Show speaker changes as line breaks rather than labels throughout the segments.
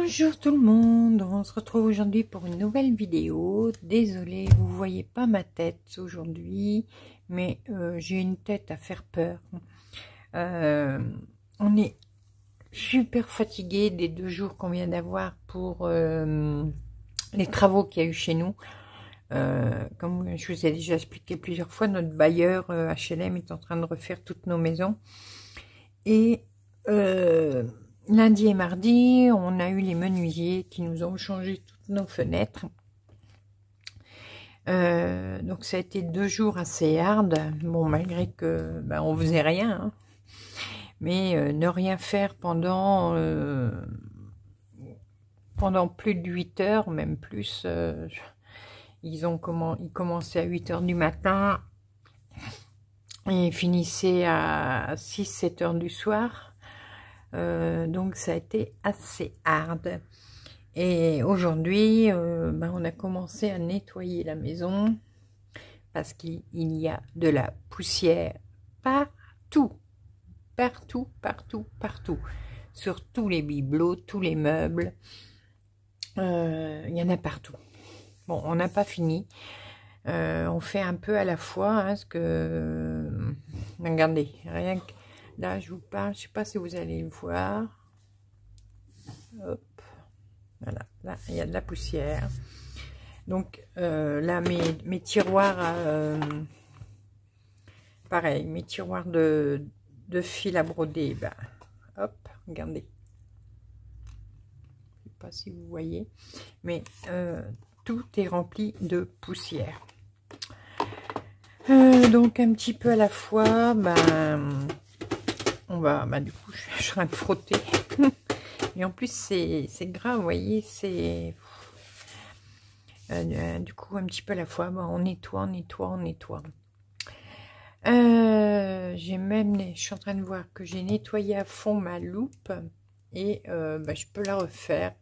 Bonjour tout le monde, on se retrouve aujourd'hui pour une nouvelle vidéo. Désolée, vous voyez pas ma tête aujourd'hui, mais j'ai une tête à faire peur. On est super fatigué des 2 jours qu'on vient d'avoir pour les travaux qu'il y a eu chez nous. Comme je vous ai déjà expliqué plusieurs fois, notre bailleur HLM est en train de refaire toutes nos maisons. Et lundi et mardi, on a eu les menuisiers qui nous ont changé toutes nos fenêtres. Donc ça a été 2 jours assez hard. Bon, malgré que on faisait rien, hein. Mais ne rien faire pendant plus de 8 heures, même plus. Ils commençaient à 8 heures du matin et finissaient à 6-7 heures du soir. Donc ça a été assez hard. Et aujourd'hui, on a commencé à nettoyer la maison parce qu'il y a de la poussière partout, partout, partout, partout, sur tous les bibelots, tous les meubles. Il y en a partout. Bon, on n'a pas fini. On fait un peu à la fois, hein, parce que regardez, rien que là, je vous parle, je sais pas si vous allez le voir. Hop, voilà, là, il y a de la poussière. Donc, là, mes tiroirs, pareil, mes tiroirs de fil à broder, hop, regardez. Je sais pas si vous voyez, mais tout est rempli de poussière. Donc, un petit peu à la fois, on va, du coup, je suis en train de frotter. Et en plus, c'est grave, vous voyez, c'est... du coup, un petit peu à la fois, on nettoie, on nettoie, on nettoie. Je suis en train de voir que j'ai nettoyé à fond ma loupe. Et je peux la refaire.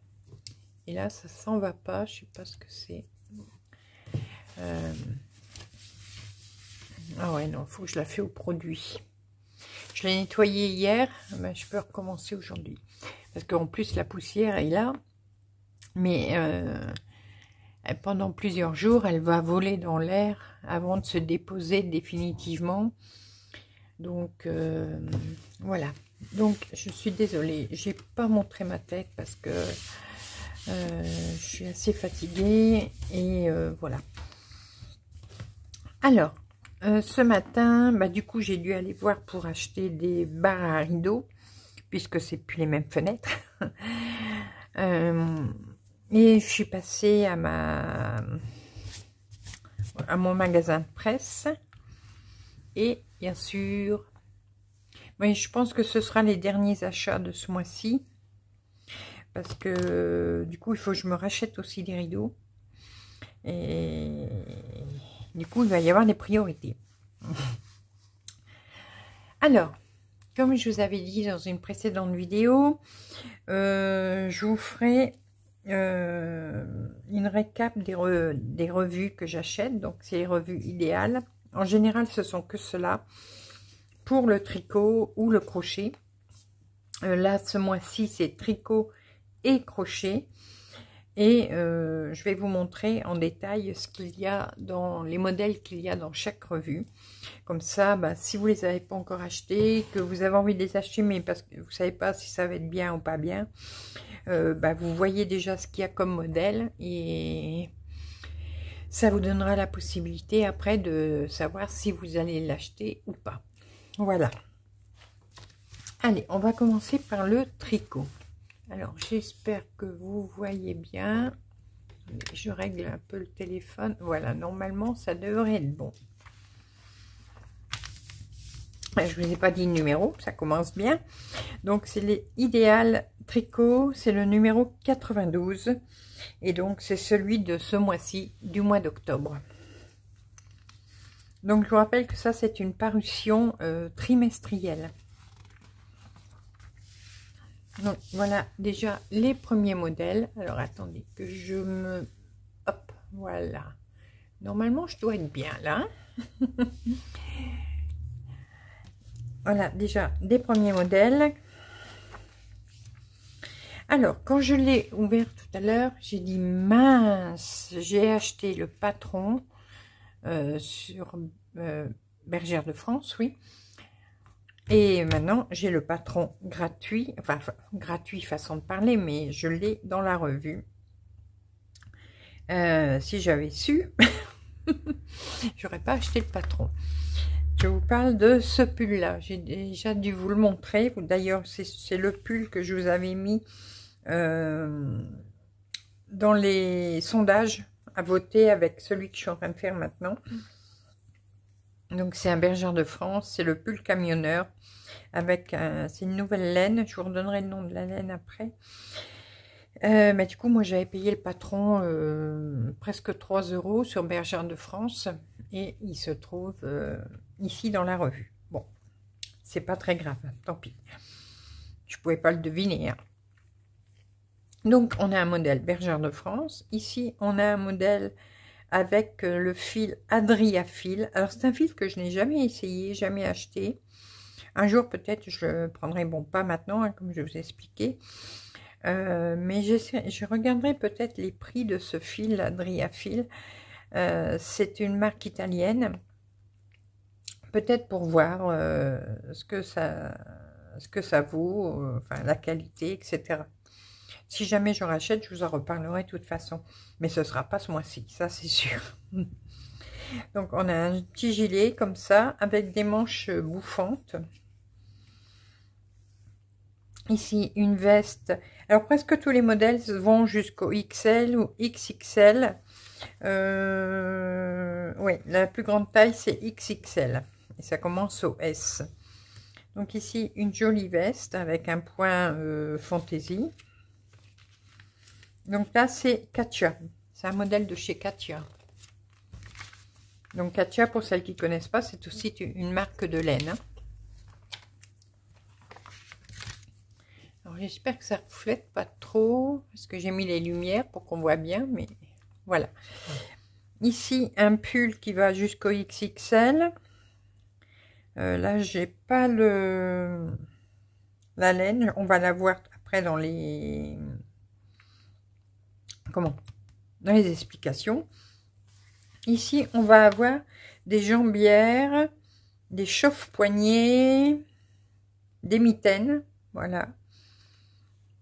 Et là, ça s'en va pas, je sais pas ce que c'est. Ah ouais, non, il faut que je la fasse au produit. Je l'ai nettoyé hier, je peux recommencer aujourd'hui. Parce qu'en plus, la poussière est là. Mais pendant plusieurs jours, elle va voler dans l'air avant de se déposer définitivement. Donc, voilà. Donc, je suis désolée. J'ai pas montré ma tête parce que je suis assez fatiguée. Et voilà. Alors, ce matin, du coup, j'ai dû aller voir pour acheter des barres à rideaux, puisque c'est plus les mêmes fenêtres. Et je suis passée à mon magasin de presse. Et bien sûr, je pense que ce sera les derniers achats de ce mois-ci. Parce que du coup, il faut que je me rachète aussi des rideaux. Et du coup, il va y avoir des priorités. Alors, comme je vous avais dit dans une précédente vidéo, je vous ferai une récap des revues que j'achète. Donc, c'est les revues idéales. En général, ce sont que cela pour le tricot ou le crochet. Là, ce mois-ci, c'est tricot et crochet. Et je vais vous montrer en détail ce qu'il y a dans les modèles qu'il y a dans chaque revue. Comme ça, si vous les avez pas encore achetés, que vous avez envie de les acheter, mais parce que vous savez pas si ça va être bien ou pas bien, vous voyez déjà ce qu'il y a comme modèle et ça vous donnera la possibilité après de savoir si vous allez l'acheter ou pas. Voilà. Allez, on va commencer par le tricot. Alors, j'espère que vous voyez bien. Je règle un peu le téléphone. Voilà, normalement, ça devrait être bon. Je ne vous ai pas dit le numéro, ça commence bien. Donc, c'est les idéal tricot, c'est le numéro 92. Et donc, c'est celui de ce mois-ci, du mois d'octobre. Donc, je vous rappelle que ça, c'est une parution trimestrielle. Donc, voilà déjà les premiers modèles. Alors, attendez que je me... Hop, voilà. Normalement, je dois être bien là. Voilà, déjà des premiers modèles. Alors, quand je l'ai ouvert tout à l'heure, j'ai dit mince, j'ai acheté le patron sur Bergère de France, oui. Et maintenant, j'ai le patron gratuit, enfin gratuit façon de parler, mais je l'ai dans la revue. Si j'avais su, j'aurais pas acheté le patron. Je vous parle de ce pull-là. J'ai déjà dû vous le montrer. D'ailleurs, c'est le pull que je vous avais mis dans les sondages à voter avec celui que je suis en train de faire maintenant. Donc, c'est un Bergère de France. C'est le pull camionneur. Avec c'est une nouvelle laine. Je vous redonnerai le nom de la laine après. Mais du coup, moi, j'avais payé le patron presque 3 € sur Bergère de France. Et il se trouve ici dans la revue. Bon, c'est pas très grave, tant pis. Je pouvais pas le deviner. Hein. Donc, on a un modèle Bergère de France. Ici, on a un modèle avec le fil Adriafil. Alors, c'est un fil que je n'ai jamais essayé, jamais acheté. Un jour, peut-être, je le prendrai. Bon, pas maintenant, hein, comme je vous ai expliqué. Mais je regarderai peut-être les prix de ce fil Adriafil. C'est une marque italienne. Peut-être pour voir ce que ça vaut, enfin la qualité, etc. Si jamais je rachète, je vous en reparlerai de toute façon. Mais ce ne sera pas ce mois-ci, ça c'est sûr. Donc on a un petit gilet comme ça, avec des manches bouffantes. Ici, une veste. Alors presque tous les modèles vont jusqu'au XL ou XXL. Oui, la plus grande taille c'est XXL. Et ça commence au S. Donc ici, une jolie veste avec un point fantaisie. Donc là, c'est Katia. C'est un modèle de chez Katia. Donc Katia, pour celles qui ne connaissent pas, c'est aussi une marque de laine. Hein. Alors j'espère que ça ne reflète pas trop, parce que j'ai mis les lumières pour qu'on voit bien, mais voilà. Ici, un pull qui va jusqu'au XXL. Là, j'ai pas la laine. On va la voir après dans les... Comment? Dans les explications. Ici, on va avoir des jambières, des chauffe-poignets, des mitaines. Voilà.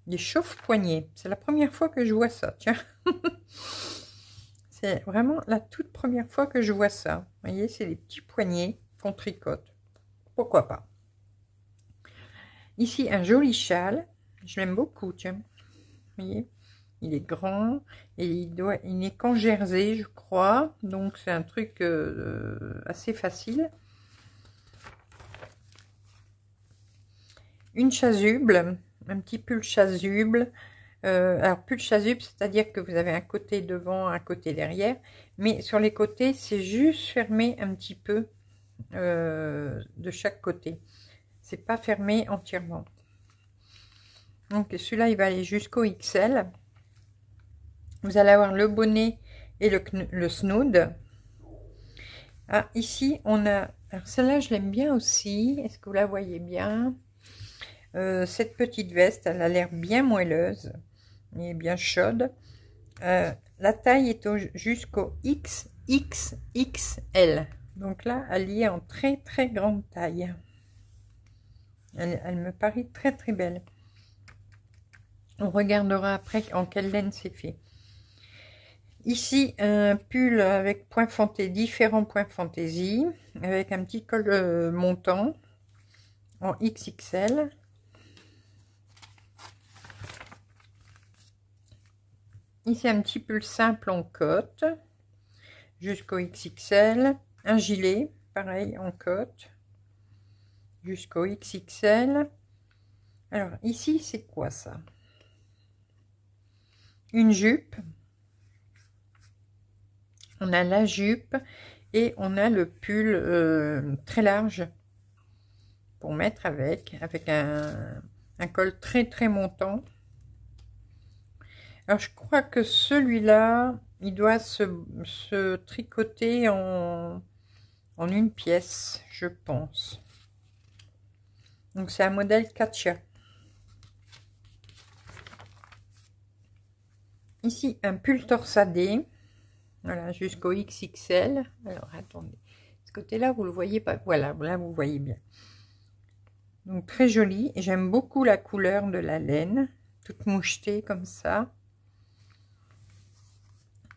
Des chauffe-poignets. C'est la première fois que je vois ça. Tiens. C'est vraiment la toute première fois que je vois ça. Vous voyez, c'est des petits poignets qu'on tricote. Pourquoi pas. Ici, un joli châle. Je l'aime beaucoup, tiens. Vous voyez, il est grand et il n'est qu'en jersey, je crois. Donc, c'est un truc assez facile. Une chasuble, un petit pull chasuble. Alors, pull chasuble, c'est-à-dire que vous avez un côté devant, un côté derrière. Mais sur les côtés, c'est juste fermé un petit peu de chaque côté. C'est pas fermé entièrement. Donc celui-là, il va aller jusqu'au XL. Vous allez avoir le bonnet et le snood. Ah, ici, on a... Alors celle-là, je l'aime bien aussi. Est-ce que vous la voyez bien? Cette petite veste, elle a l'air bien moelleuse et bien chaude. La taille est jusqu'au XXXL. Donc là, elle y est en très très grande taille. Elle me paraît très très belle. On regardera après en quelle laine c'est fait. Ici, un pull avec point fantaisie, différents points fantaisie, avec un petit col montant en XXL. Ici, un petit pull simple en cotte jusqu'au XXL. Un gilet, pareil, en cotte jusqu'au XXL. Alors, ici, c'est quoi ça? Une jupe. On a la jupe et on a le pull très large pour mettre avec un col très très montant. Alors, je crois que celui-là, il doit se tricoter en une pièce, je pense. Donc, c'est un modèle Katia. Ici, un pull torsadé. Voilà, jusqu'au XXL. Alors, attendez. Ce côté-là, vous le voyez pas. Voilà, là, vous voyez bien. Donc, très joli. J'aime beaucoup la couleur de la laine. Toute mouchetée comme ça.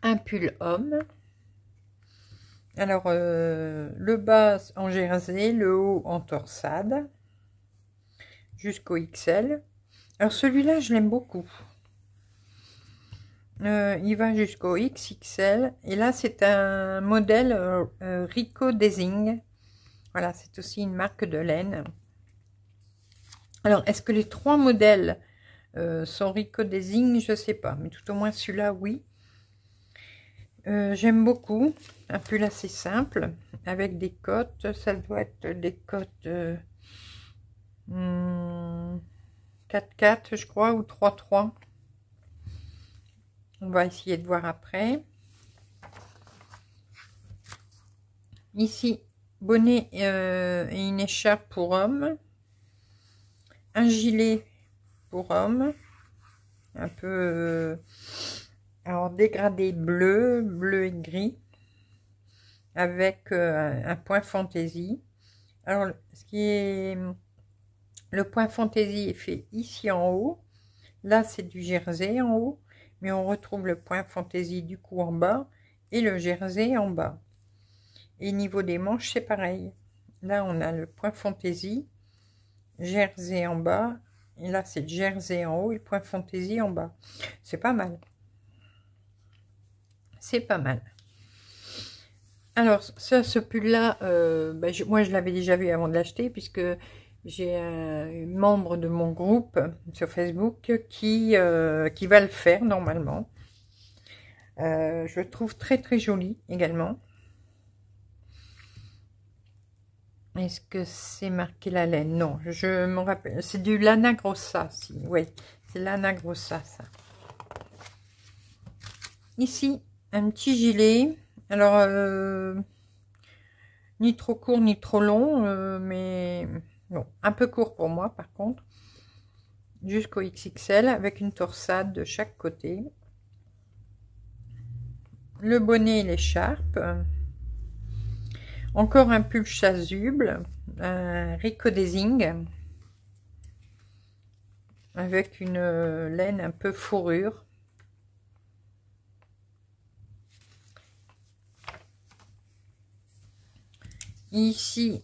Un pull homme. Alors, le bas en jersey, le haut en torsade. Jusqu'au XL. Alors, celui-là, je l'aime beaucoup. Il va jusqu'au XXL. Et là, c'est un modèle Rico Design. Voilà, c'est aussi une marque de laine. Alors, est-ce que les 3 modèles sont Rico Design? Je ne sais pas. Mais tout au moins, celui-là, oui. J'aime beaucoup. Un pull assez simple. Avec des cottes. Ça doit être des cottes 4-4, je crois, ou 3-3. On va essayer de voir après. Ici, bonnet et une écharpe pour homme. Un gilet pour homme. Un peu alors dégradé bleu et gris. Avec un point fantaisie. Alors, ce qui est... Le point fantaisie est fait ici en haut. Là, c'est du jersey en haut. Mais on retrouve le point fantaisie du cou en bas et le jersey en bas. Et niveau des manches, c'est pareil. Là, on a le point fantaisie, jersey en bas. Et là, c'est jersey en haut et le point fantaisie en bas. C'est pas mal. C'est pas mal. Alors, ça, ce pull-là, moi, je l'avais déjà vu avant de l'acheter, puisque j'ai un membre de mon groupe sur Facebook qui va le faire normalement. Je le trouve très très joli également. Est-ce que c'est marqué la laine? Non, je me rappelle. C'est du Lana Grossa, si. Oui, c'est Lana Grossa, ça. Ici, un petit gilet. Alors, ni trop court ni trop long, mais... Bon, un peu court pour moi par contre, jusqu'au XXL avec une torsade de chaque côté, le bonnet et l'écharpe, encore un pull chasuble, un Rico Design avec une laine un peu fourrure. Ici,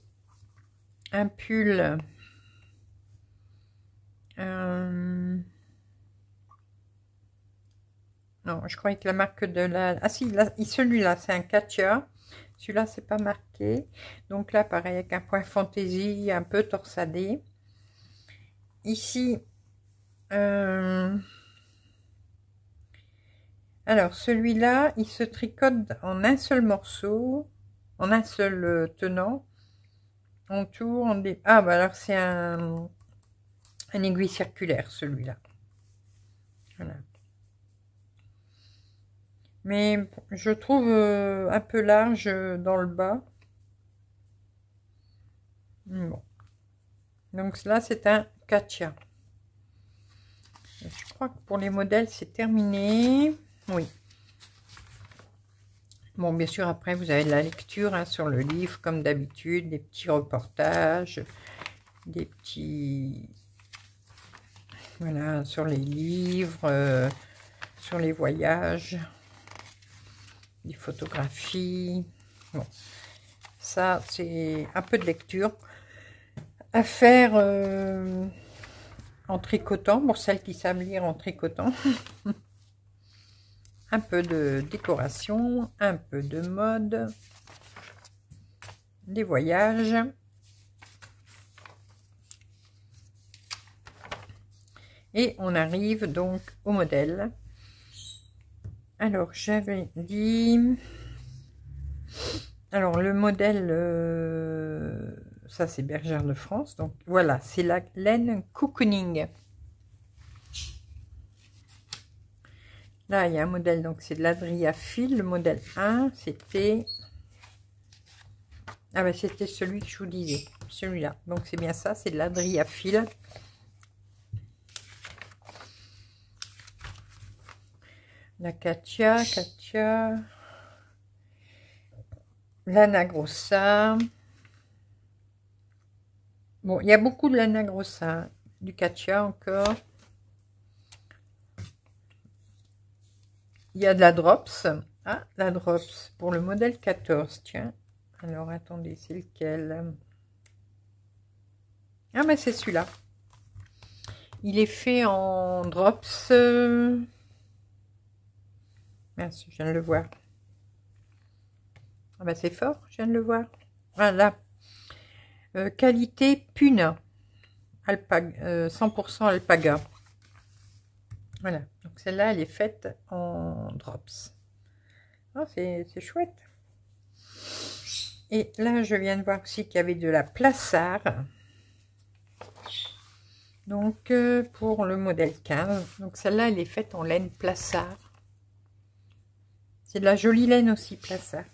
un pull non, je croyais que la marque de la... Ah si, celui-là, c'est un Katia. Celui-là, c'est pas marqué. Donc là, pareil, avec un point fantaisie, un peu torsadé. Ici, alors, celui-là, il se tricote en un seul morceau, en un seul tenant. On tourne des... Ah, bah alors, c'est un aiguille circulaire, celui-là. Voilà. Mais je trouve un peu large dans le bas. Bon. Donc là, c'est un Katia. Je crois que pour les modèles, c'est terminé. Oui. Bon, bien sûr, après, vous avez de la lecture hein, sur le livre, comme d'habitude, des petits reportages, des petits... Voilà, sur les livres, sur les voyages, des photographies. Bon, ça, c'est un peu de lecture à faire en tricotant, pour celles qui savent lire en tricotant. Un peu de décoration, un peu de mode, des voyages. Et on arrive donc au modèle. Alors, j'avais dit... Alors, le modèle, ça c'est Bergère de France. Donc, voilà, c'est la laine cocooning. Là, il y a un modèle, donc c'est de l'Adria Fil. Le modèle 1, c'était... Ah ben, c'était celui que je vous disais. Celui-là. Donc, c'est bien ça, c'est de l'Adria Fil. la Katia, l'Anna Grossa. Bon, il y a beaucoup de l'Anna Grossa, du Katia encore. Il y a de la Drops. Ah, la Drops pour le modèle 14, tiens. Alors, attendez, c'est lequel? Ah, mais c'est celui-là. Il est fait en Drops. Mince, je viens de le voir. Ah, bah, c'est fort, je viens de le voir. Voilà. Qualité Puna. Alpaga, 100% Alpaga. Voilà. Donc, celle-là, elle est faite en Drops. Oh, c'est chouette. Et là, je viens de voir aussi qu'il y avait de la Plassard. Donc, pour le modèle 15. Donc, celle-là, elle est faite en laine Plassard. C'est de la jolie laine aussi, Plassard.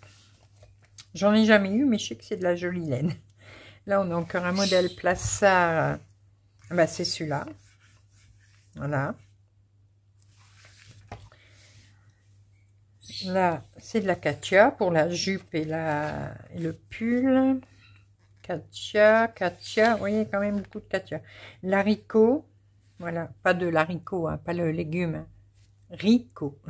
J'en ai jamais eu, mais je sais que c'est de la jolie laine. Là, on a encore un modèle Plassard. Bah, c'est celui-là. Voilà. Là, c'est de la Katia pour la jupe et le pull. Katia, vous voyez quand même beaucoup de Katia. L'haricot, voilà, pas de l'haricot, hein, pas le légume. Hein. Ricot.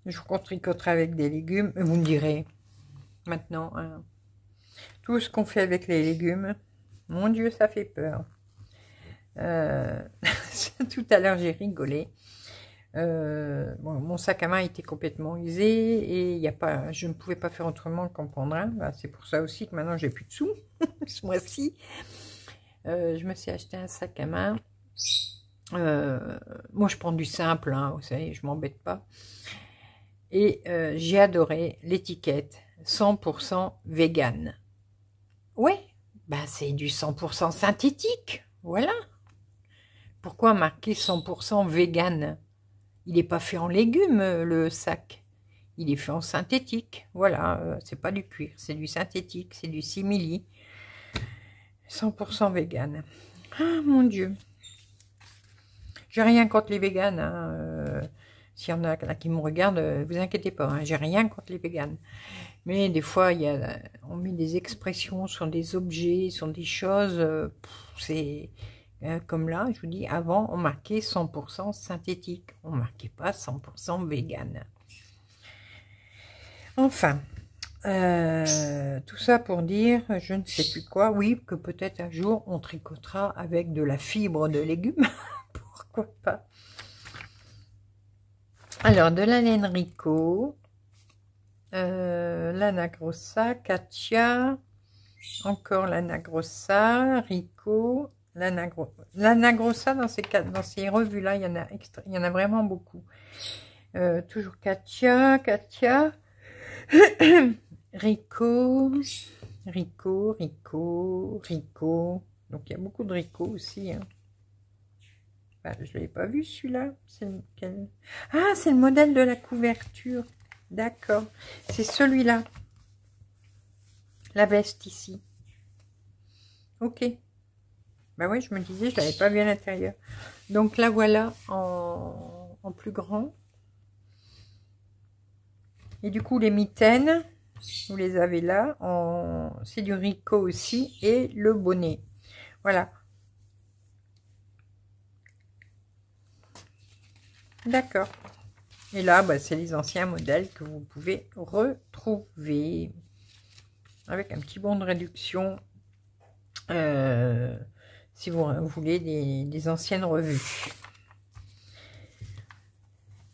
Je compte tricoter avec des légumes. Vous me direz, maintenant, hein, tout ce qu'on fait avec les légumes, mon Dieu, ça fait peur. Tout à l'heure, j'ai rigolé. Bon, mon sac à main était complètement usé et je ne pouvais pas faire autrement qu'en prendre un. Bah, c'est pour ça aussi que maintenant j'ai plus de sous ce mois-ci. Je me suis acheté un sac à main. Moi je prends du simple, hein, vous savez, je m'embête pas. Et j'ai adoré l'étiquette 100% vegan. Ouais, bah c'est du 100% synthétique, voilà. Pourquoi marquer 100% vegan? Il n'est pas fait en légumes, le sac. Il est fait en synthétique. Voilà, c'est pas du cuir, c'est du synthétique, c'est du simili. 100% vegan. Ah, mon Dieu. J'ai rien contre les véganes. Hein. S'il y en a qui me regardent, vous inquiétez pas. Hein, j'ai rien contre les véganes. Mais des fois, on met des expressions sur des objets, sur des choses. C'est... comme là, je vous dis, avant, on marquait 100% synthétique. On ne marquait pas 100% vegan. Enfin, tout ça pour dire, je ne sais plus quoi. Oui, que peut-être un jour, on tricotera avec de la fibre de légumes. Pourquoi pas. Alors, de la laine Ricot, l'Anna Grossa, Katia, encore l'Anna Grossa, Ricot, l'Anna Grossa dans ces revues-là, il y en a vraiment beaucoup. Toujours Katia, Ricot. Donc il y a beaucoup de Ricot aussi. Hein. Bah, je ne l'avais pas vu celui-là. Ah, c'est le modèle de la couverture. D'accord. C'est celui-là. La veste ici. Ok. Bah oui, je me disais, je l'avais pas vu à l'intérieur. Donc là, voilà, en plus grand. Et du coup, les mitaines, vous les avez là. C'est du Ricot aussi. Et le bonnet. Voilà. D'accord. Et là, bah, c'est les anciens modèles que vous pouvez retrouver. Avec un petit bon de réduction. Si vous voulez des anciennes revues.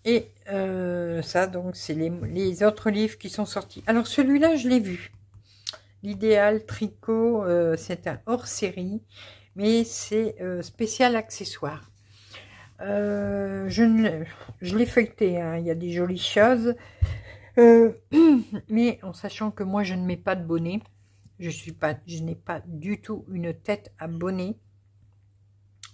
Et ça, donc, c'est les autres livres qui sont sortis. Alors, celui-là, je l'ai vu. L'idéal tricot, c'est un hors-série, mais c'est spécial accessoire. Je l'ai feuilleté, hein, il y a des jolies choses. Mais en sachant que moi, je ne mets pas de bonnet. Je n'ai pas du tout une tête à bonnet.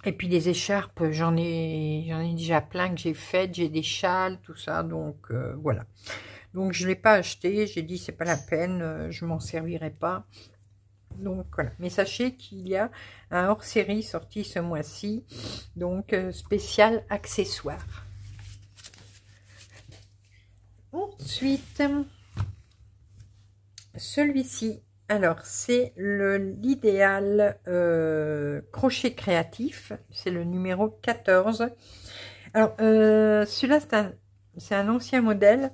Et puis des écharpes, j'en ai déjà plein que j'ai faites, j'ai des châles, tout ça, donc voilà. Donc je ne l'ai pas acheté, j'ai dit c'est pas la peine, je m'en servirai pas. Donc voilà, mais sachez qu'il y a un hors-série sorti ce mois-ci, donc spécial accessoires. Ensuite, celui-ci, alors c'est l'idéal crochet créatif, c'est le numéro 14. Alors celui-là c'est un ancien modèle,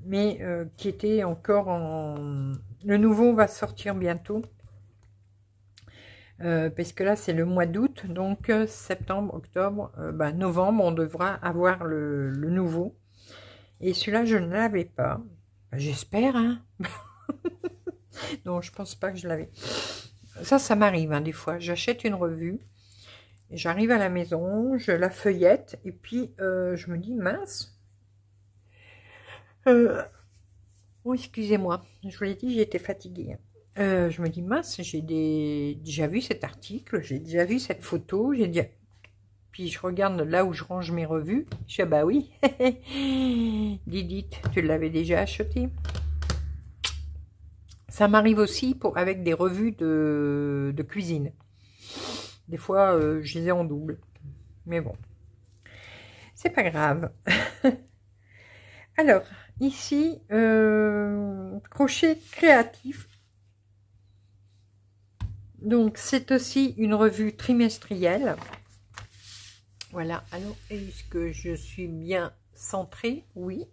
mais qui était encore en... Le nouveau va sortir bientôt. Parce que là c'est le mois d'août, donc septembre, octobre, novembre, on devra avoir le nouveau. Et celui-là, je ne l'avais pas. J'espère, hein. Non, je pense pas que je l'avais. Ça m'arrive, hein, des fois. J'achète une revue, j'arrive à la maison, je la feuillette, et puis je me dis, mince. Oh, excusez-moi, je vous l'ai dit, j'étais fatiguée. Je me dis, mince, j'ai déjà vu cet article, j'ai déjà vu cette photo, j'ai déjà... Puis je regarde là où je range mes revues, je dis, ah bah oui, Didit, tu l'avais déjà acheté. Ça m'arrive aussi avec des revues de cuisine. Des fois, je les ai en double. Mais bon, c'est pas grave. Alors, ici, crochet créatif. Donc, c'est aussi une revue trimestrielle. Voilà. Alors, est-ce que je suis bien centrée? Oui.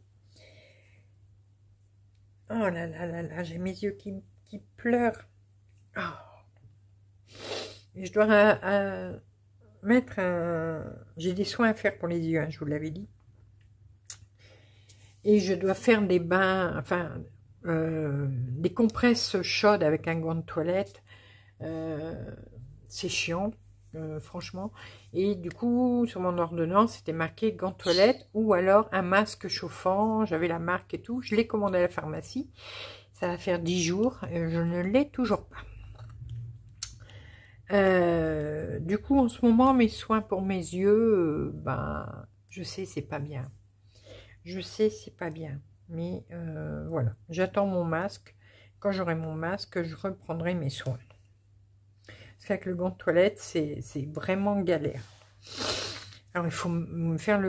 Oh là là là là, j'ai mes yeux qui pleurent. Oh. Et je dois mettre un... J'ai des soins à faire pour les yeux, hein, je vous l'avais dit. Et je dois faire des bains, enfin, des compresses chaudes avec un gant de toilette. C'est chiant, franchement. Et du coup, sur mon ordonnance, c'était marqué gant de toilette ou alors un masque chauffant. J'avais la marque et tout. Je l'ai commandé à la pharmacie. Ça va faire 10 jours. Je ne l'ai toujours pas. Du coup, en ce moment, mes soins pour mes yeux, je sais, c'est pas bien. Je sais, c'est pas bien. Mais voilà, j'attends mon masque. Quand j'aurai mon masque, je reprendrai mes soins. Parce qu'avec le gant de toilette, c'est vraiment galère. Alors, il faut me faire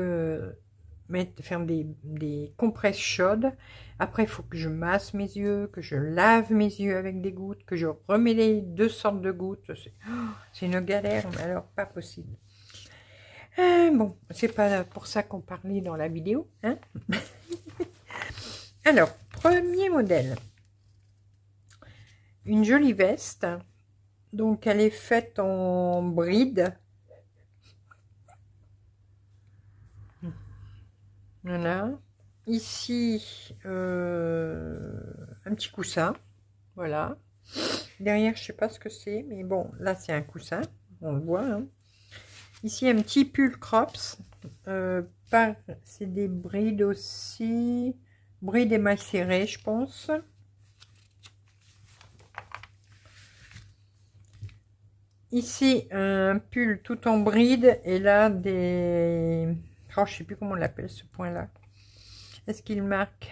faire des compresses chaudes. Après, il faut que je masse mes yeux, que je lave mes yeux avec des gouttes, que je remets les 2 sortes de gouttes. C'est une galère, mais alors pas possible. Bon, c'est pas pour ça qu'on parlait dans la vidéo, hein. Alors, premier modèle. Une jolie veste. Donc, elle est faite en bride. Voilà. Ici, un petit coussin. Voilà. Derrière, je sais pas ce que c'est, mais bon, là, c'est un coussin. On le voit, hein. Ici, un petit pull crops. C'est des brides aussi. Brides émacérées, je pense. Ici, un pull tout en bride. Et là, des... Oh, je sais plus comment on l'appelle, ce point-là. Est-ce qu'il marque?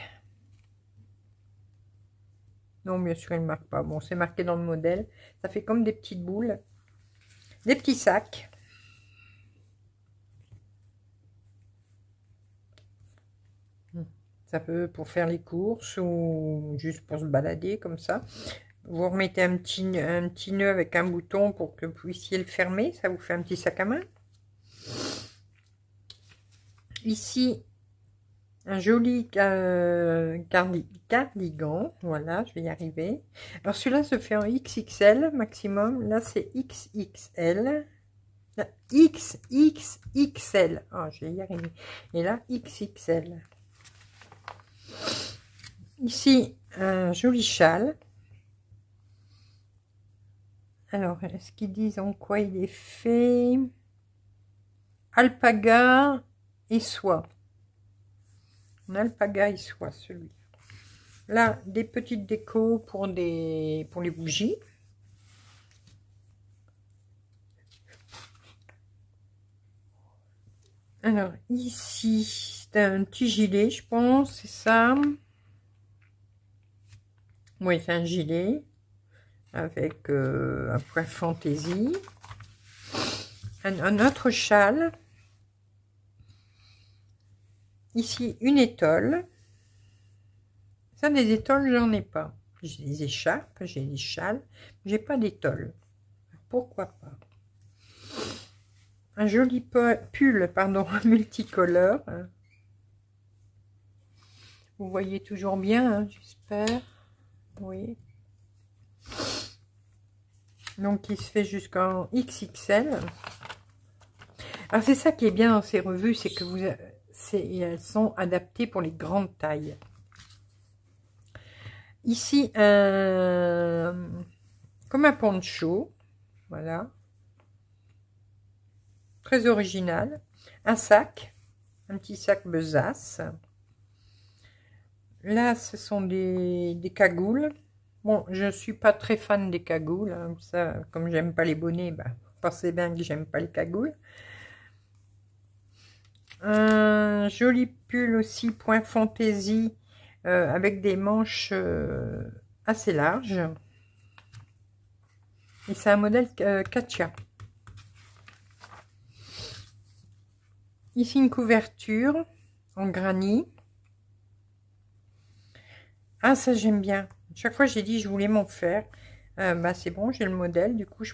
Non, bien sûr, il ne marque pas. Bon, c'est marqué dans le modèle. Ça fait comme des petites boules. Des petits sacs. Ça peut pour faire les courses ou juste pour se balader comme ça. Vous remettez un petit nœud avec un bouton pour que vous puissiez le fermer. Ça vous fait un petit sac à main. Ici, un joli cardigan. Voilà, je vais y arriver. Alors celui-là se fait en XXL maximum. Là, c'est XXL. Là, XXXL. Oh, je vais y arriver. Et là, XXL. Ici, un joli châle. Alors, est-ce qu'ils disent en quoi il est fait? Alpaga et soie. En alpaga et soie, celui. Là, des petites décos pour les bougies. Alors, ici, c'est un petit gilet, je pense, c'est ça. Oui, c'est un gilet avec un point fantaisie. Un autre châle. Ici, une étole. Ça, des étoiles, j'en ai pas. J'ai des écharpes, j'ai des châles, j'ai pas d'étole. Pourquoi pas? Un joli pull, pardon, multicolore. Vous voyez toujours bien, hein, j'espère. Oui. Donc, il se fait jusqu'en XXL. Alors, c'est ça qui est bien dans ces revues, c'est que elles sont adaptées pour les grandes tailles. Ici, comme un poncho, voilà. Très original. Un sac, un petit sac besace. Là, ce sont des cagoules. Bon, je ne suis pas très fan des cagoules. Hein, ça, comme j'aime pas les bonnets, bah, pensez bien que j'aime pas les cagoules. Un joli pull aussi, point fantaisie, avec des manches assez larges. Et c'est un modèle Katia. Ici, une couverture en granit. Ah, ça, j'aime bien. Chaque fois, j'ai dit je voulais m'en faire. Bah, c'est bon, j'ai le modèle. Du coup, je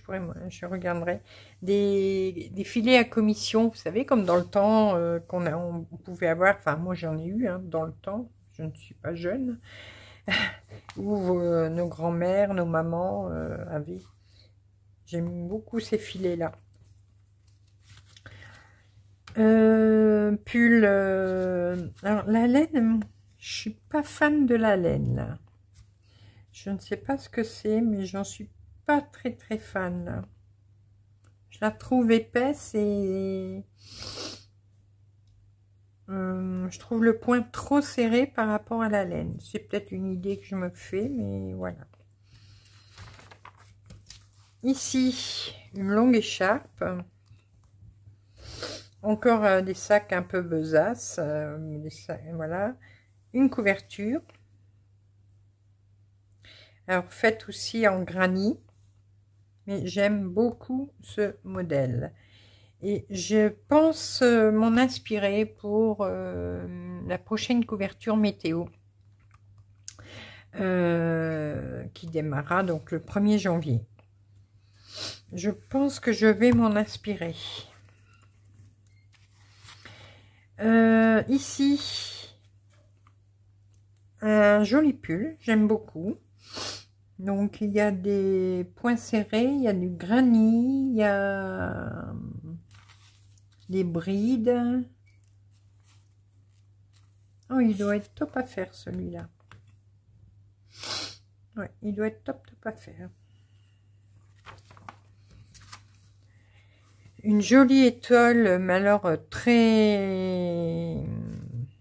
regarderai. Des filets à commission, vous savez, comme dans le temps on pouvait avoir. Enfin, moi, j'en ai eu hein, dans le temps. Je ne suis pas jeune. Où nos grands-mères, nos mamans avaient. J'aime beaucoup ces filets-là. Pull. Alors, la laine, je suis pas fan de la laine, là. Je ne sais pas ce que c'est, mais j'en suis pas très très fan, là. Je la trouve épaisse et je trouve le point trop serré par rapport à la laine. C'est peut-être une idée que je me fais, mais voilà. Ici, une longue écharpe. Encore des sacs un peu besace. Voilà. Une couverture. Alors, faite aussi en granit. Mais j'aime beaucoup ce modèle. Et je pense m'en inspirer pour la prochaine couverture météo. Qui démarrera donc le 1er janvier. Je pense que je vais m'en inspirer. Ici, un joli pull, j'aime beaucoup. Donc, il y a des points serrés, il y a du granit, il y a des brides. Oh, il doit être top à faire, celui-là. Ouais, il doit être top à faire. Une jolie étole, mais alors très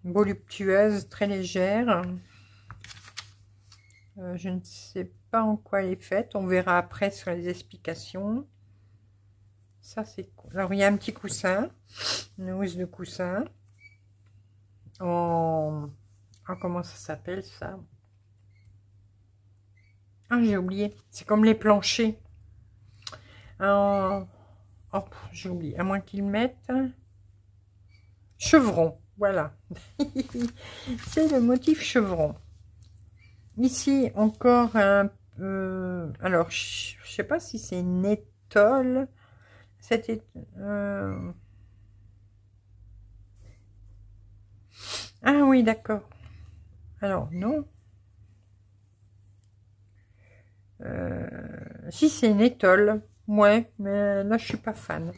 voluptueuse, très légère. Je ne sais pas en quoi elle est faite. On verra après sur les explications. Ça, c'est cool. Alors, il y a un petit coussin, une housse de coussin. Oh, comment ça s'appelle, ça? Ah, j'ai oublié. C'est comme les planchers. Oh, j'ai oublié. À moins qu'ils mettent chevron. Voilà. C'est le motif chevron. Ici, encore un... alors, je ne sais pas si c'est une étole. Ah oui, d'accord. Alors, non. Si c'est une étole. Ouais, mais là, je suis pas fan.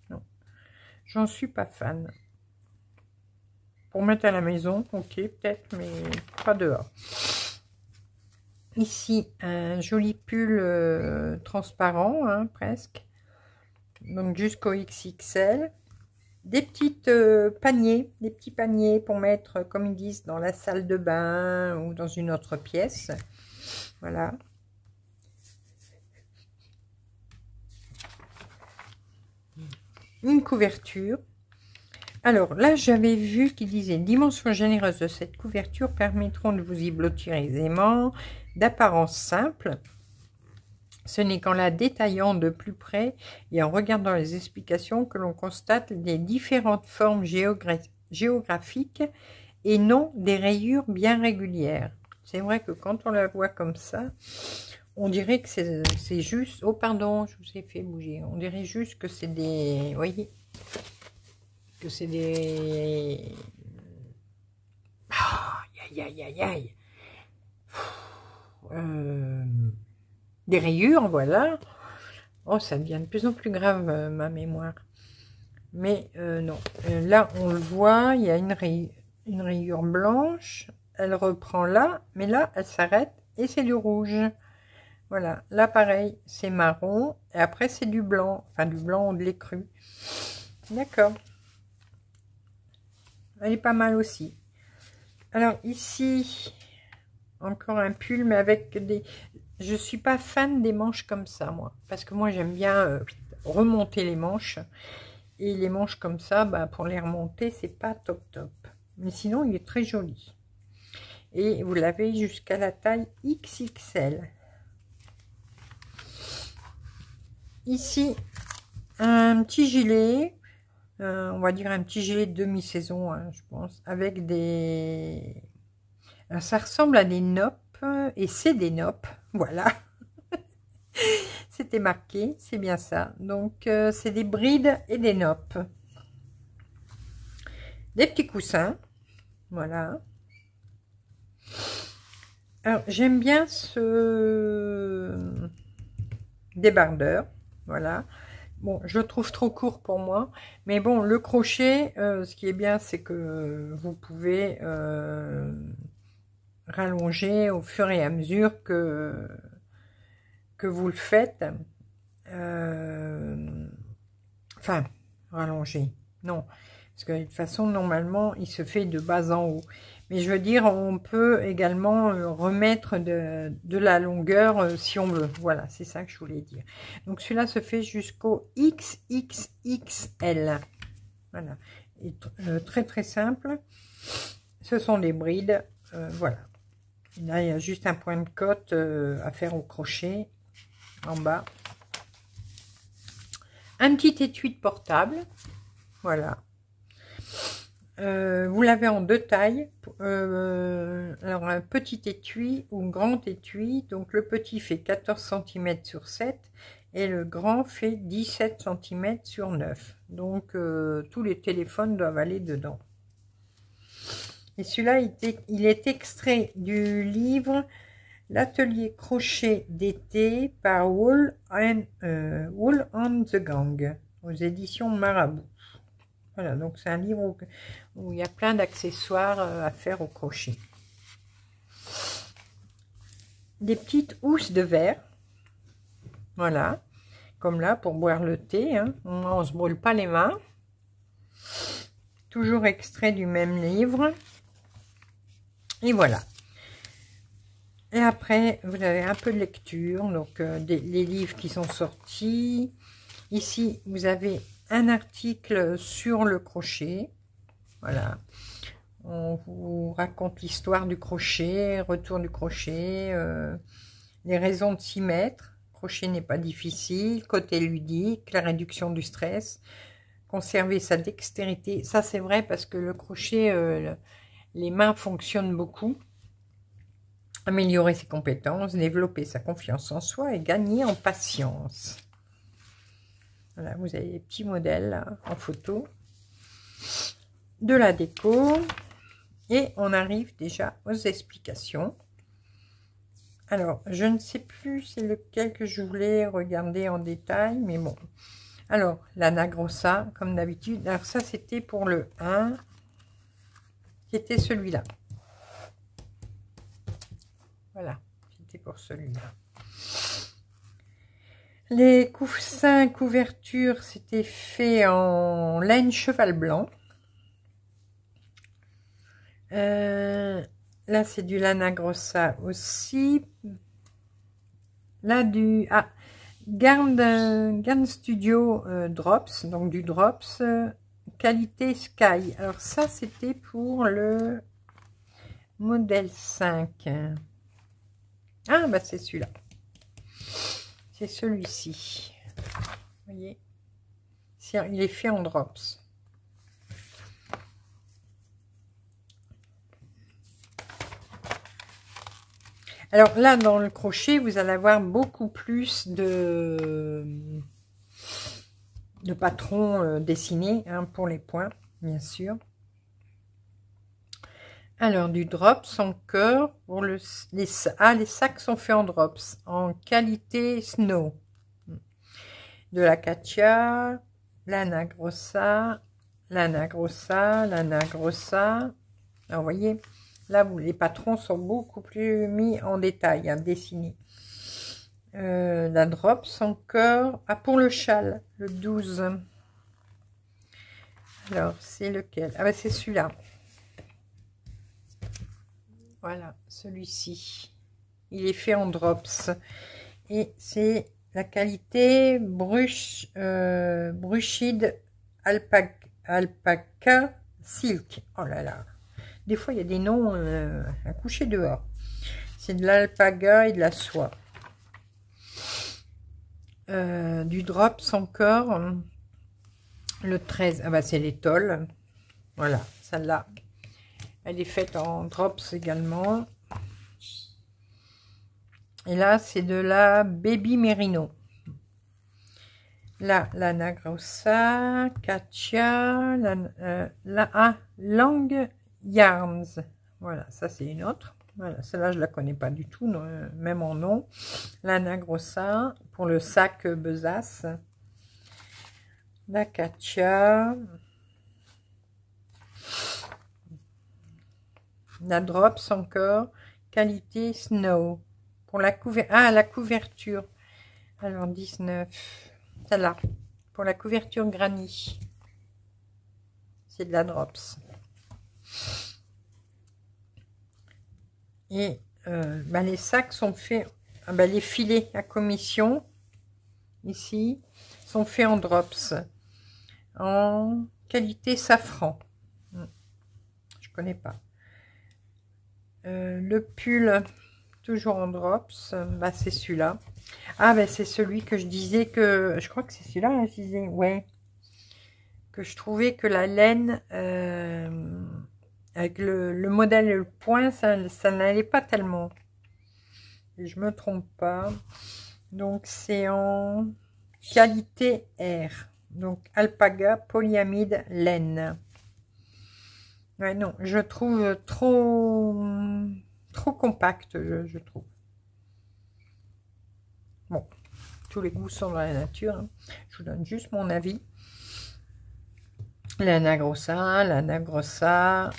Non. J'en suis pas fan. Pour mettre à la maison, ok, peut-être, mais pas dehors. Ici, un joli pull transparent, hein, presque. Donc, jusqu'au XXL. Des petites paniers, des petits paniers pour mettre, comme ils disent, dans la salle de bain ou dans une autre pièce. Voilà. Une couverture. Alors là, j'avais vu qu'il disait: dimensions généreuses de cette couverture permettront de vous y blottir aisément. d'apparence simple. Ce n'est qu'en la détaillant de plus près et en regardant les explications que l'on constate les différentes formes géographiques et non des rayures bien régulières. C'est vrai que quand on la voit comme ça, on dirait que c'est juste... Oh pardon, je vous ai fait bouger. On dirait juste que c'est des... Vous voyez, que c'est des... Aïe, aïe, aïe, aïe. Des rayures, voilà. Oh, ça devient de plus en plus grave, ma mémoire. Mais non. Là, on le voit, il y a une rayure blanche. Elle reprend là, mais là, elle s'arrête et c'est du rouge. Voilà. Là, pareil, c'est marron. Et après, c'est du blanc. Enfin, du blanc ou de l'écru. D'accord. Elle est pas mal aussi. Alors, ici, encore un pull, mais avec des... Je suis pas fan des manches comme ça, moi. Parce que moi, j'aime bien remonter les manches. Et les manches comme ça, bah, pour les remonter, c'est pas top top. Mais sinon, il est très joli. Et vous l'avez jusqu'à la taille XXL. Ici, un petit gilet. On va dire un petit gilet de demi-saison, hein, je pense. Avec des... Alors, ça ressemble à des noppes. Et c'est des noppes. Voilà. C'était marqué, c'est bien ça. Donc, c'est des brides et des noppes. Des petits coussins. Voilà. Alors, j'aime bien ce débardeur. Voilà. Bon, je le trouve trop court pour moi. Mais bon, le crochet, ce qui est bien, c'est que vous pouvez rallonger au fur et à mesure que vous le faites. Enfin, rallonger. Non. Parce que de toute façon, normalement, il se fait de bas en haut. Mais je veux dire, on peut également remettre de la longueur si on veut. Voilà, c'est ça que je voulais dire. Donc, celui-là se fait jusqu'au XXXL. Voilà. Et très, très simple. Ce sont des brides. Voilà. Et là, il y a juste un point de côte à faire au crochet en bas. Un petit étui de portable. Voilà. Vous l'avez en deux tailles. Alors, un petit étui ou grand étui. Donc, le petit fait 14 cm sur 7 et le grand fait 17 cm sur 9. Donc, tous les téléphones doivent aller dedans. Et celui-là, il est extrait du livre L'atelier crochet d'été par Wool and the Gang aux éditions Marabout. Voilà, donc c'est un livre où il y a plein d'accessoires à faire au crochet. Des petites housses de verre. Voilà, comme là pour boire le thé. Hein. On ne se brûle pas les mains. Toujours extrait du même livre. Et voilà. Et après, vous avez un peu de lecture, donc les livres qui sont sortis. Ici, vous avez un article sur le crochet. Voilà. On vous raconte l'histoire du crochet, retour du crochet, les raisons de s'y mettre. Crochet n'est pas difficile, côté ludique, la réduction du stress, conserver sa dextérité. Ça, c'est vrai parce que le crochet, les mains fonctionnent beaucoup. Améliorer ses compétences, développer sa confiance en soi et gagner en patience. Voilà, vous avez des petits modèles là, en photo. De la déco. Et on arrive déjà aux explications. Alors, je ne sais plus c'est lequel que je voulais regarder en détail, mais bon. Alors, l'Anna Grossa, comme d'habitude. Alors ça, c'était pour le 1. C'était celui-là. Voilà, c'était pour celui-là. Les coussins couvertures, c'était fait en laine cheval blanc. Là, c'est du Lana Grossa aussi. Là, du Garn Studio Drops, donc du Drops qualité Sky. Alors ça, c'était pour le modèle 5. Ah, bah c'est celui-là. C'est celui-ci. Vous voyez? Il est fait en drops. Alors là, dans le crochet, vous allez avoir beaucoup plus de patrons dessinés hein, pour les points, bien sûr. Alors, du drops en cœur pour les sacs sont faits en drops, en qualité snow. De l'acacia, lana grossa, lana grossa, lana grossa. Alors, vous voyez, là, les patrons sont beaucoup plus mis en détail, hein, dessinés. La drops en cœur. Ah, pour le châle, le 12. Alors, c'est lequel? Ah, bah, c'est celui-là. Voilà, celui-ci. Il est fait en drops. Et c'est la qualité Brushid Alpaca Silk. Oh là là. Des fois, il y a des noms à coucher dehors. C'est de l'alpaga et de la soie. Du drops encore. Le 13. Ah bah, c'est l'étole. Voilà, celle-là. Elle est faite en drops également. Et là, c'est de la Baby Merino. Là, lana grossa, Katia, Lang Yarns. Voilà, ça c'est une autre. Voilà, celle-là, je la connais pas du tout, non, même en nom. Lana grossa, pour le sac besace. La Katia. La drops encore, qualité snow. Pour la couverture. Ah, la couverture. Alors, 19. Celle-là. Pour la couverture granny. C'est de la drops. Et bah, les sacs sont faits. Bah, les filets à commission, ici, sont faits en drops. En qualité safran. Je connais pas. Le pull, toujours en drops, bah, c'est celui-là. Ah, ben c'est celui que je disais que... Je crois que c'est celui-là, hein, je disais, ouais. Que je trouvais que la laine, avec le modèle et le point, ça n'allait pas tellement. Et je me trompe pas. Donc, c'est en qualité R. Donc, alpaga, polyamide, laine. Ouais, non, je trouve trop compact, je trouve. Bon, tous les goûts sont dans la nature. Hein. Je vous donne juste mon avis. Lana grossa, lana grossa.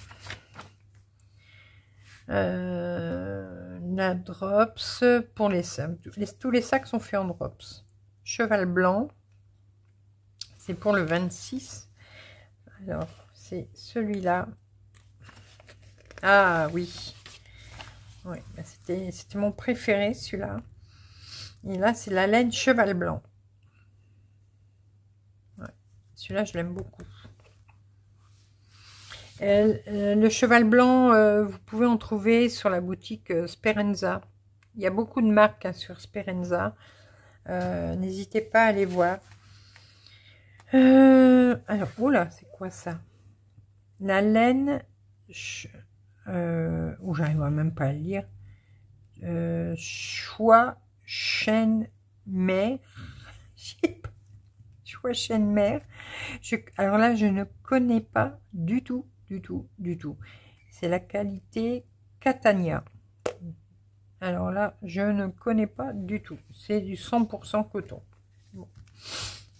La drops pour les sacs. Tous les sacs sont faits en drops. Cheval blanc. C'est pour le 26. Alors, c'est celui-là. Ah oui. Ouais, bah c'était mon préféré, celui-là. Et là, c'est la laine cheval blanc. Ouais, celui-là, je l'aime beaucoup. Le cheval blanc, vous pouvez en trouver sur la boutique Sperenza. Il y a beaucoup de marques hein, sur Sperenza. N'hésitez pas à aller voir. Alors, oula, c'est quoi ça? La laine... j'arrive même pas à le lire. Choix chêne mer. Choix chêne mer. Alors là, je ne connais pas du tout. C'est la qualité Catania. Alors là, je ne connais pas du tout. C'est du 100% coton. Bon.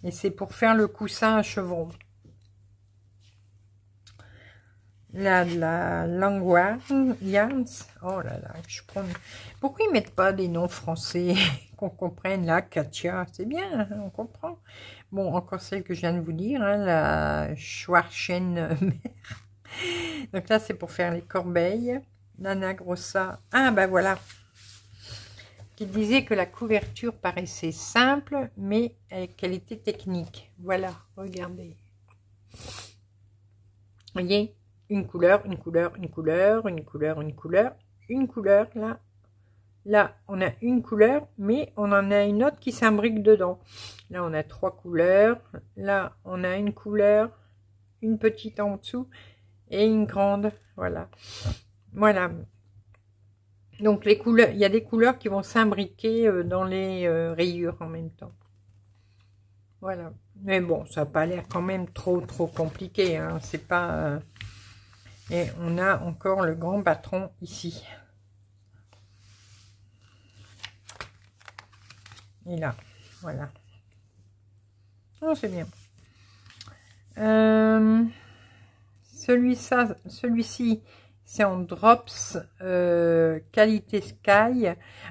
Et c'est pour faire le coussin à chevron. Là, de la Langua Yarns. Oh là là, je prends... Pourquoi ils mettent pas des noms français qu'on comprenne? Là, Katia, c'est bien, hein, on comprend. Bon, encore celle que je viens de vous dire, hein, la Schwarzen mer. Donc là, c'est pour faire les corbeilles. Lana grossa. Ah, ben voilà. Qui disait que la couverture paraissait simple, mais qu'elle était technique. Voilà, regardez. Vous voyez? Une couleur, une couleur, une couleur, une couleur, une couleur, une couleur, là. Là, on a une couleur, mais on en a une autre qui s'imbrique dedans. Là, on a 3 couleurs. Là, on a une couleur, une petite en dessous et une grande. Voilà. Voilà. Donc, les couleurs, il y a des couleurs qui vont s'imbriquer dans les rayures en même temps. Voilà. Mais bon, ça n'a pas l'air quand même trop compliqué. Hein. C'est pas... Et on a encore le grand patron ici. Et là, voilà. Oh, c'est bien. Celui-ci, c'est en drops qualité Sky.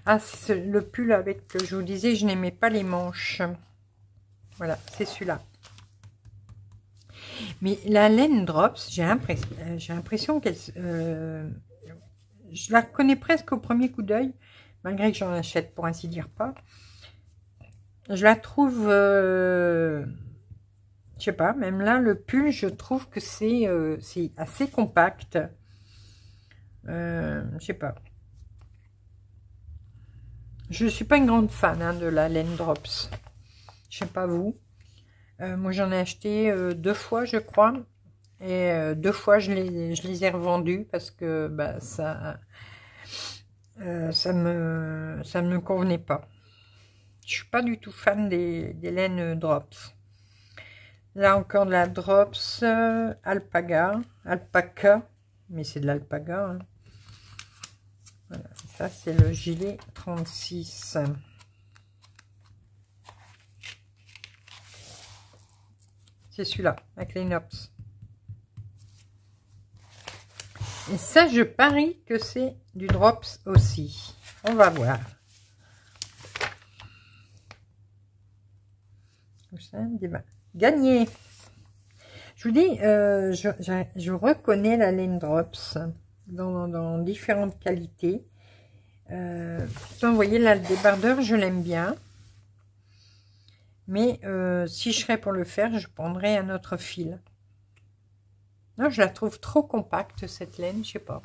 Ah, c'est le pull avec que je vous disais, je n'aimais pas les manches. Voilà, c'est celui-là. Mais la laine drops, j'ai l'impression qu'elle... je la reconnais presque au premier coup d'œil, malgré que j'en achète pour ainsi dire pas. Je la trouve... je sais pas, même là, le pull, je trouve que c'est assez compact. Je sais pas. Je suis pas une grande fan hein, de la laine drops. Je sais pas vous. Moi, j'en ai acheté 2 fois, je crois. Et 2 fois, je les ai revendus parce que bah, ça me convenait pas. Je suis pas du tout fan des laines drops. Là, encore de la drops alpaca, mais c'est de l'alpaga. Hein. Voilà, ça, c'est le gilet 36. C'est celui-là, avec les nops. Et ça, je parie que c'est du drops aussi. On va voir. Gagné. Je vous dis, je reconnais la laine drops dans différentes qualités. Vous voyez là, le débardeur, je l'aime bien. Mais si je serais pour le faire, je prendrais un autre fil. Non, je la trouve trop compacte, cette laine, je sais pas.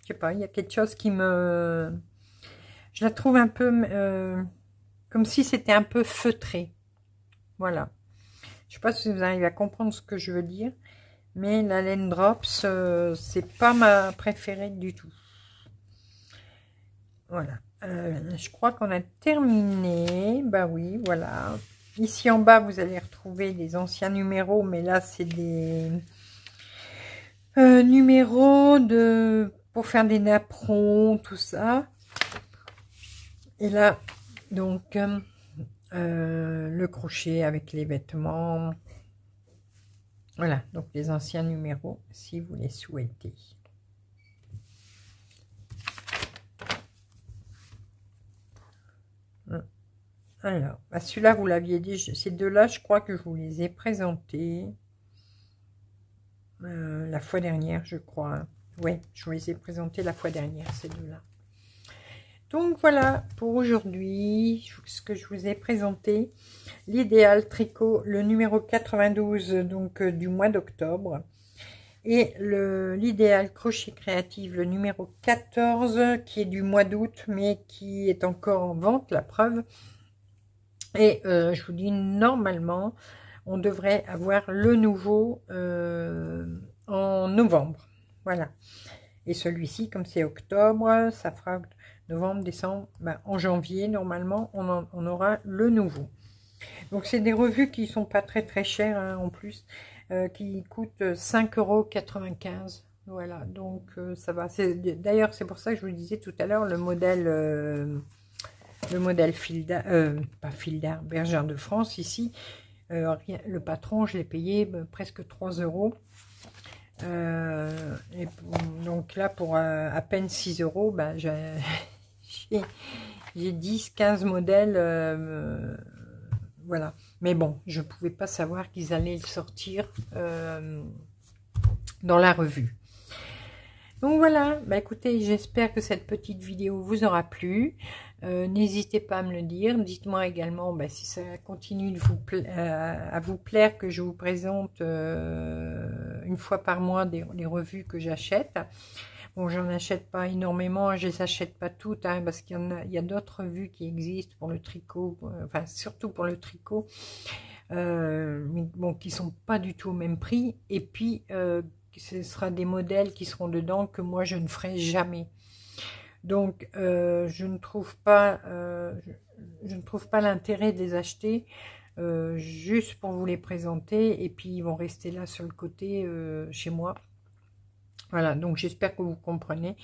Je sais pas, il y a quelque chose qui me... Je la trouve un peu... comme si c'était un peu feutré. Voilà. Je sais pas si vous arrivez à comprendre ce que je veux dire. Mais la laine drops, c'est pas ma préférée du tout. Voilà. Je crois qu'on a terminé. Bah oui, voilà. Ici en bas, vous allez retrouver des anciens numéros. Mais là, c'est des numéros pour faire des napperons, tout ça. Et là, donc, le crochet avec les vêtements. Voilà, donc les anciens numéros, si vous les souhaitez. Alors, bah celui-là, vous l'aviez dit, ces deux-là, je crois que je vous les ai présentés la fois dernière, je crois. Oui, je vous les ai présentés la fois dernière, ces deux-là. Donc voilà, pour aujourd'hui, ce que je vous ai présenté, l'idéal tricot, le numéro 92, donc du mois d'octobre, et l'idéal crochet créatif, le numéro 14, qui est du mois d'août, mais qui est encore en vente, la preuve. Et je vous dis, normalement, on devrait avoir le nouveau en novembre. Voilà. Et celui-ci, comme c'est octobre, ça fera novembre, décembre. Ben, en janvier, normalement, on aura le nouveau. Donc, c'est des revues qui sont pas très chères hein, en plus, qui coûtent 5,95 €. Voilà, donc ça va. D'ailleurs, c'est pour ça que je vous disais tout à l'heure, le modèle pas Fildar, Bergère de France, ici, le patron, je l'ai payé presque 3 €. Et donc là, pour à peine 6 €, ben, j'ai 10-15 modèles. Voilà. Mais bon, je ne pouvais pas savoir qu'ils allaient le sortir dans la revue. Donc voilà, bah écoutez, j'espère que cette petite vidéo vous aura plu. N'hésitez pas à me le dire. Dites-moi également si ça continue de à vous plaire que je vous présente une fois par mois les revues que j'achète. Bon, j'en achète pas énormément, je les achète pas toutes, hein, parce il y a d'autres revues qui existent pour le tricot, enfin surtout pour le tricot, mais bon, qui sont pas du tout au même prix. Et puis, ce sera des modèles qui seront dedans que moi je ne ferai jamais. Donc, je ne trouve pas l'intérêt de les acheter juste pour vous les présenter, et puis ils vont rester là sur le côté chez moi. Voilà, donc j'espère que vous comprenez.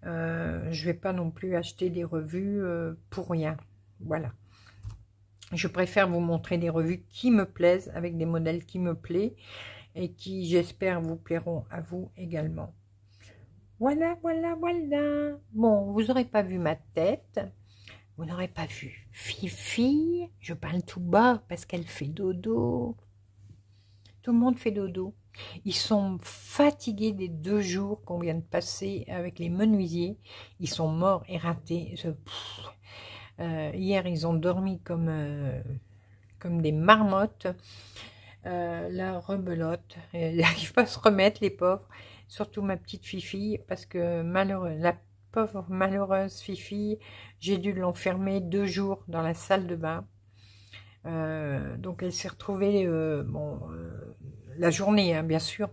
Je vais pas non plus acheter des revues pour rien. Voilà. Je préfère vous montrer des revues qui me plaisent, avec des modèles qui me plaisent, et qui, j'espère, vous plairont à vous également. Voilà, voilà, voilà. Bon, vous n'aurez pas vu ma tête. Vous n'aurez pas vu Fifi. Je parle tout bas parce qu'elle fait dodo. Tout le monde fait dodo. Ils sont fatigués des 2 jours qu'on vient de passer avec les menuisiers. Ils sont morts et ratés. Hier, ils ont dormi comme des marmottes. La rebelote. Ils n'arrivent pas à se remettre, les pauvres. Surtout ma petite Fifi, parce que la pauvre malheureuse Fifi, j'ai dû l'enfermer 2 jours dans la salle de bain. Donc elle s'est retrouvée, la journée, hein, bien sûr,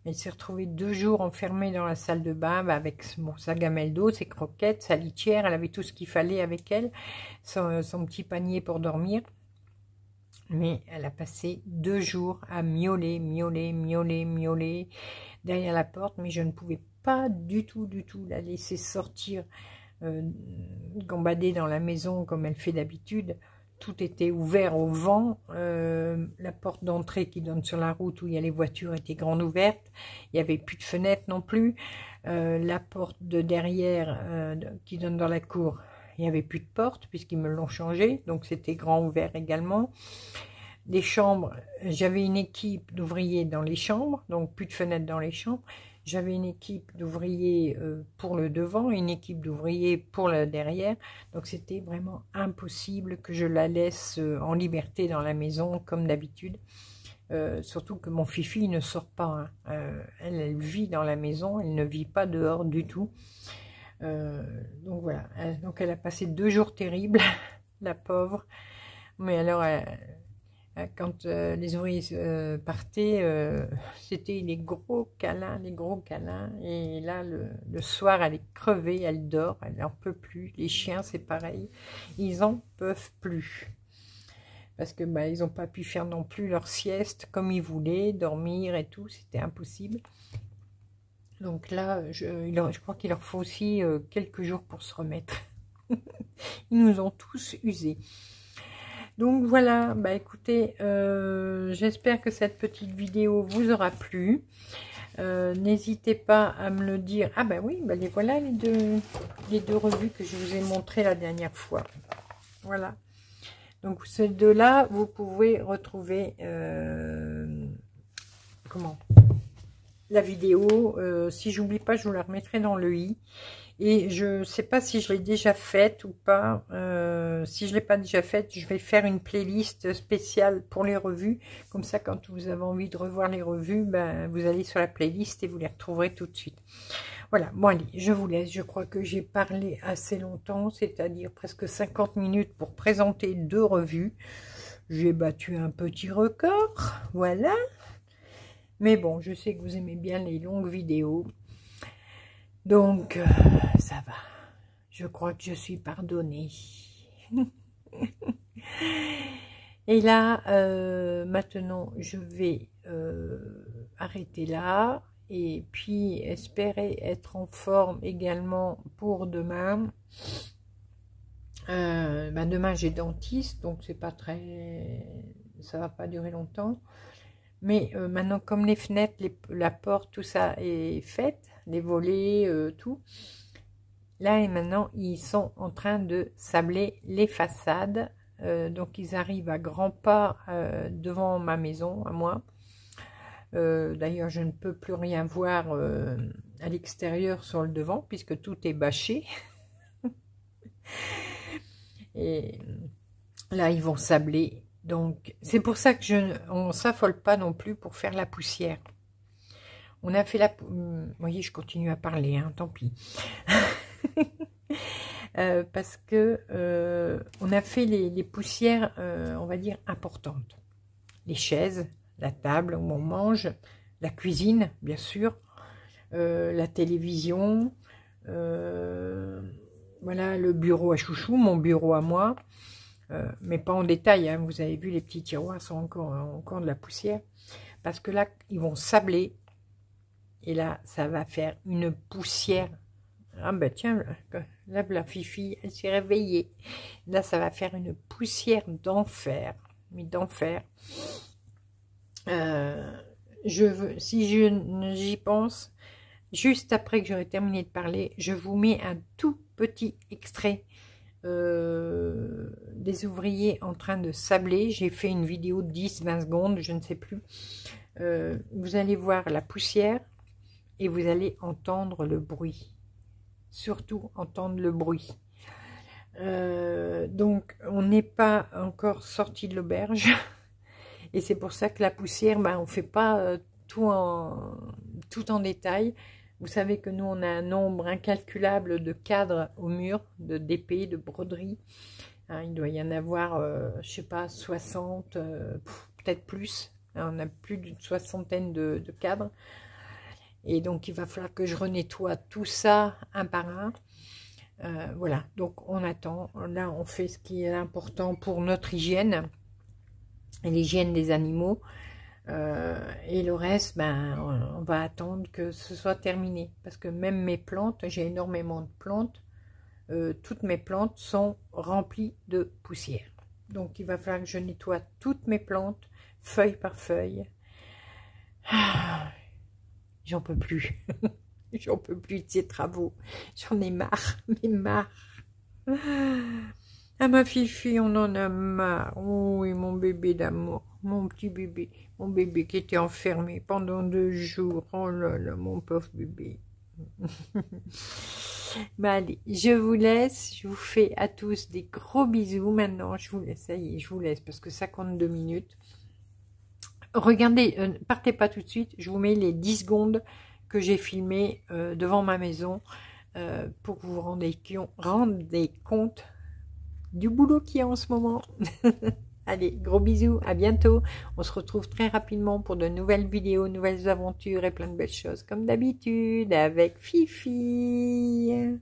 mais elle s'est retrouvée 2 jours enfermée dans la salle de bain, avec sa gamelle d'eau, ses croquettes, sa litière. Elle avait tout ce qu'il fallait avec elle, son petit panier pour dormir. Mais elle a passé 2 jours à miauler, miauler, miauler, miauler derrière la porte, mais je ne pouvais pas du tout la laisser sortir, gambader dans la maison comme elle fait d'habitude. Tout était ouvert au vent. La porte d'entrée qui donne sur la route où il y a les voitures était grande ouverte. Il n'y avait plus de fenêtre non plus. La porte de derrière qui donne dans la cour, il n'y avait plus de porte puisqu'ils me l'ont changé. Donc c'était grand ouvert également. Les chambres, j'avais une équipe d'ouvriers dans les chambres, donc plus de fenêtres dans les chambres. J'avais une équipe d'ouvriers pour le devant, une équipe d'ouvriers pour le derrière. Donc c'était vraiment impossible que je la laisse en liberté dans la maison comme d'habitude. Surtout que mon Fifi ne sort pas, hein. Elle vit dans la maison, elle ne vit pas dehors du tout. Donc voilà, donc elle a passé 2 jours terribles, la pauvre. Mais alors, quand les ouvriers partaient, c'était les gros câlins, et là le soir elle est crevée, elle dort, elle n'en peut plus. Les chiens c'est pareil, ils en peuvent plus, parce que ils n'ont pas pu faire non plus leur sieste comme ils voulaient, dormir et tout, c'était impossible. Donc là, je crois qu'il leur faut aussi quelques jours pour se remettre. Ils nous ont tous usés. Donc voilà, écoutez, j'espère que cette petite vidéo vous aura plu. N'hésitez pas à me le dire. Ah oui, les voilà les deux revues que je vous ai montrées la dernière fois. Voilà. Donc ces deux-là, vous pouvez retrouver la vidéo. Si j'oublie pas, je vous la remettrai dans le i. Et je ne sais pas si je l'ai déjà faite ou pas. Si je ne l'ai pas déjà faite, je vais faire une playlist spéciale pour les revues. Comme ça, quand vous avez envie de revoir les revues, vous allez sur la playlist et vous les retrouverez tout de suite. Voilà, bon allez, je vous laisse. Je crois que j'ai parlé assez longtemps, c'est-à-dire presque 50 minutes pour présenter 2 revues. J'ai battu un petit record, voilà. Mais bon, je sais que vous aimez bien les longues vidéos. Donc, ça va. Je crois que je suis pardonnée. Et là, maintenant, je vais arrêter là. Et puis, espérer être en forme également pour demain. Demain, j'ai dentiste, donc c'est pas très... Ça va pas durer longtemps. Mais maintenant, comme les fenêtres, la porte, tout ça est fait, les volets, tout. Là et maintenant, ils sont en train de sabler les façades. Donc, ils arrivent à grands pas devant ma maison, à moi. D'ailleurs, je ne peux plus rien voir à l'extérieur sur le devant, puisque tout est bâché. Et là, ils vont sabler. Donc, c'est pour ça que on ne s'affole pas non plus pour faire la poussière. On a fait vous voyez, je continue à parler, hein, tant pis. Parce que on a fait les poussières, on va dire, importantes. Les chaises, la table où on mange, la cuisine, bien sûr, la télévision, voilà, le bureau à chouchou, mon bureau à moi, mais pas en détail, hein, vous avez vu, les petits tiroirs sont encore de la poussière, parce que là, ils vont sabler, et là, ça va faire une poussière. Ah ben tiens, là, la Fifi, elle s'est réveillée. Là, ça va faire une poussière d'enfer, mais d'enfer. Si j'y pense, juste après que j'aurai terminé de parler, je vous mets un tout petit extrait des ouvriers en train de sabler. J'ai fait une vidéo de 10-20 secondes, je ne sais plus. Vous allez voir la poussière et vous allez entendre le bruit. Surtout entendre le bruit. Donc, on n'est pas encore sorti de l'auberge. Et c'est pour ça que la poussière, ben, on ne fait pas tout en détail. Vous savez que nous, on a un nombre incalculable de cadres au mur, d'épées, de broderies. Hein, il doit y en avoir, je sais pas, 60, peut-être plus. Hein, on a plus d'une soixantaine de cadres. Et donc, il va falloir que je renettoie tout ça un par un. Voilà, donc on attend. Là, on fait ce qui est important pour notre hygiène. L'hygiène des animaux, et le reste, ben, on va attendre que ce soit terminé, parce que même mes plantes, j'ai énormément de plantes, toutes mes plantes sont remplies de poussière, donc il va falloir que je nettoie toutes mes plantes, feuille par feuille. J'en peux plus. J'en peux plus de ces travaux, j'en ai marre, mais marre. Ah, ma Fifi, on en a marre. Oh, et mon bébé d'amour, mon petit bébé, mon bébé qui était enfermé pendant 2 jours. Oh là là, mon pauvre bébé. Bah allez, je vous laisse. Je vous fais à tous des gros bisous. Maintenant, je vous laisse. Ça y est, je vous laisse parce que ça compte 2 minutes. Regardez, partez pas tout de suite. Je vous mets les 10 secondes que j'ai filmées devant ma maison pour que vous vous rendez compte du boulot qu'il y a en ce moment. Allez, gros bisous, à bientôt. On se retrouve très rapidement pour de nouvelles vidéos, nouvelles aventures et plein de belles choses comme d'habitude avec Fifi.